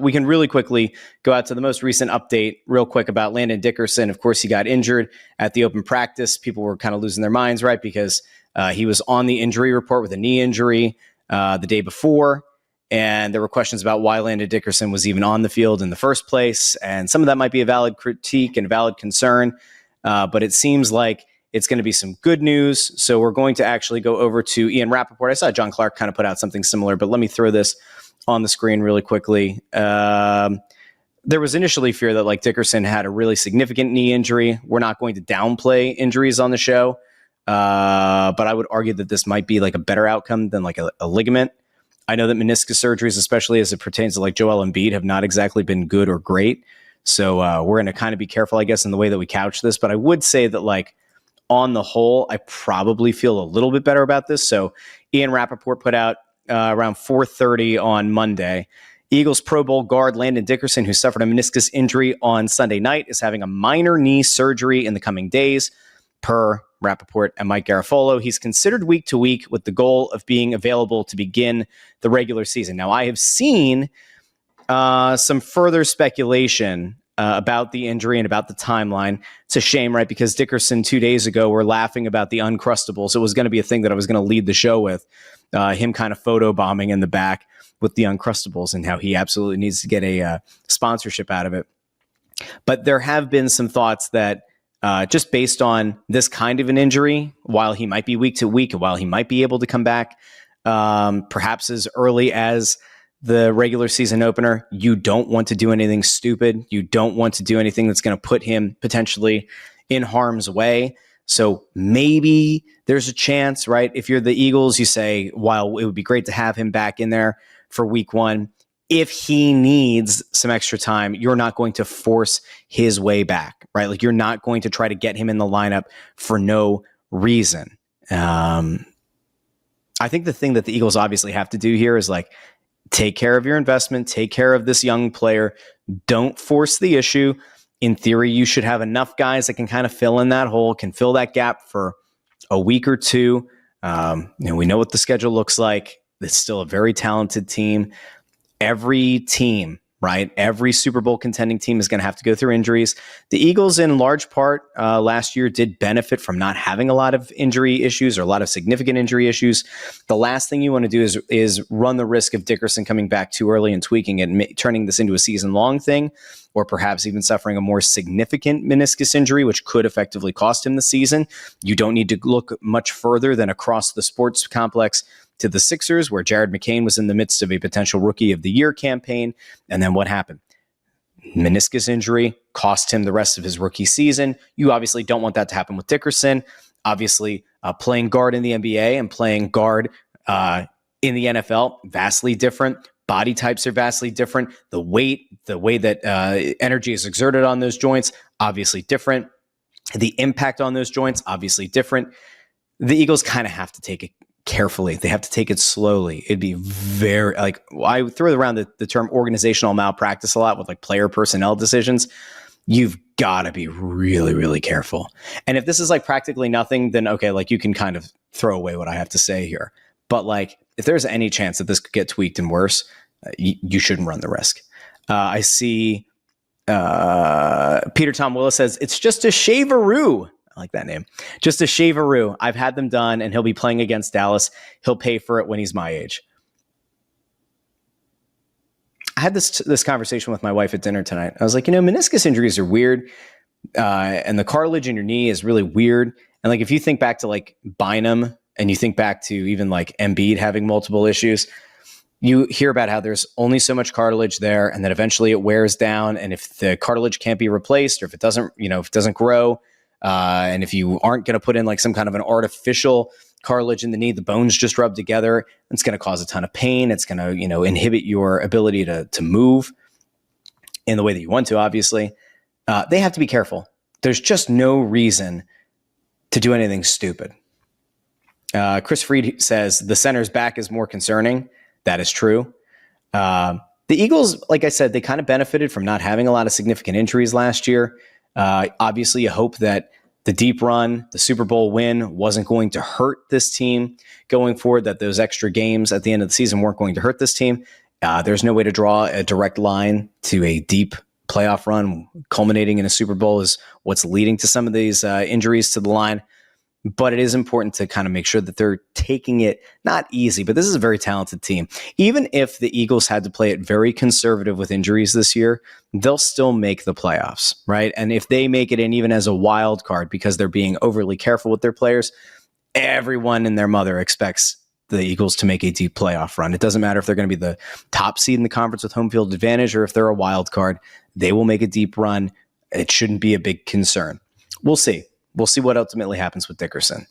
we can really quickly go out to the most recent update real quick about Landon Dickerson. Of course, he got injured at the open practice. People were kind of losing their minds, right? Because he was on the injury report with a knee injury the day before. And there were questions about why Landon Dickerson was even on the field in the first place. And some of that might be a valid critique and a valid concern. But it seems like it's going to be some good news. So we're going to actually go over to Ian Rappaport. I saw John Clark kind of put out something similar, but let me throw this on the screen really quickly. There was initially fear that like Dickerson had a really significant knee injury. We're not going to downplay injuries on the show. But I would argue that this might be like a better outcome than like a ligament. I know that meniscus surgeries, especially as it pertains to like Joel Embiid, have not exactly been good or great. So we're going to kind of be careful, I guess, in the way that we couch this. But I would say that like on the whole, I probably feel a little bit better about this. So Ian Rappaport put out around 4:30 on Monday. Eagles Pro Bowl guard Landon Dickerson, who suffered a meniscus injury on Sunday night, is having a minor knee surgery in the coming days, per Rappaport and Mike Garafolo. He's considered week to week with the goal of being available to begin the regular season. Now, I have seen some further speculation about the injury and about the timeline. It's a shame, right? Because Dickerson 2 days ago were laughing about the Uncrustables. It was going to be a thing that I was going to lead the show with, him kind of photobombing in the back with the Uncrustables and how he absolutely needs to get a sponsorship out of it. But there have been some thoughts that just based on this kind of an injury, while he might be week to week, and while he might be able to come back perhaps as early as the regular season opener, you don't want to do anything stupid. You don't want to do anything that's going to put him potentially in harm's way. So maybe there's a chance, right? If you're the Eagles, you say, while it would be great to have him back in there for week one, if he needs some extra time, you're not going to force his way back, right? Like you're not going to try to get him in the lineup for no reason. I think the thing that the Eagles obviously have to do here is like take care of your investment, take care of this young player. Don't force the issue. In theory, you should have enough guys that can kind of fill in that hole, can fill that gap for a week or two. We know what the schedule looks like. It's still a very talented team. Every team, right? Every Super Bowl contending team is going to have to go through injuries. The Eagles, in large part, last year did benefit from not having a lot of injury issues or a lot of significant injury issues. The last thing you want to do is run the risk of Dickerson coming back too early and tweaking it and turning this into a season-long thing, or perhaps even suffering a more significant meniscus injury, which could effectively cost him the season. You don't need to look much further than across the sports complex to the Sixers, where Jared McCain was in the midst of a potential Rookie of the Year campaign. And then what happened? Meniscus injury cost him the rest of his rookie season. You obviously don't want that to happen with Dickerson. Obviously, playing guard in the NBA and playing guard in the NFL, vastly different. Body types are vastly different. The weight, the way that energy is exerted on those joints, obviously different. The impact on those joints, obviously different. The Eagles kind of have to take it carefully. They have to take it slowly. It'd be very, like, I throw around the term organizational malpractice a lot with like player personnel decisions. You've got to be really, really careful. And if this is like practically nothing, then okay, like you can kind of throw away what I have to say here. But like, if there's any chance that this could get tweaked and worse, you shouldn't run the risk. I see Peter Tom Willis says, it's just a shaveroo. I like that name. Just a shaveroo. I've had them done, and he'll be playing against Dallas. He'll pay for it when he's my age. I had this conversation with my wife at dinner tonight. I was like, meniscus injuries are weird, and the cartilage in your knee is really weird. And like, if you think back to like Bynum, and you think back to even like Embiid having multiple issues, you hear about how there's only so much cartilage there, and that eventually it wears down. And if the cartilage can't be replaced, or if it doesn't, if it doesn't grow, and if you aren't going to put in like some kind of an artificial cartilage in the knee, the bones just rub together, it's going to cause a ton of pain. It's going to, inhibit your ability to move in the way that you want to, obviously. They have to be careful. There's just no reason to do anything stupid. Chris Freed says the center's back is more concerning. That is true. The Eagles, like I said, they kind of benefited from not having a lot of significant injuries last year. Obviously, you hope that the deep run, the Super Bowl win wasn't going to hurt this team going forward, that those extra games at the end of the season weren't going to hurt this team. There's no way to draw a direct line to a deep playoff run culminating in a Super Bowl is what's leading to some of these injuries to the line. But it is important to kind of make sure that they're taking it not easy, but this is a very talented team. Even if the Eagles had to play it very conservative with injuries this year, they'll still make the playoffs, right? And if they make it in even as a wild card because they're being overly careful with their players, everyone and their mother expects the Eagles to make a deep playoff run. It doesn't matter if they're going to be the top seed in the conference with home field advantage or if they're a wild card. They will make a deep run. It shouldn't be a big concern. We'll see. We'll see what ultimately happens with Dickerson.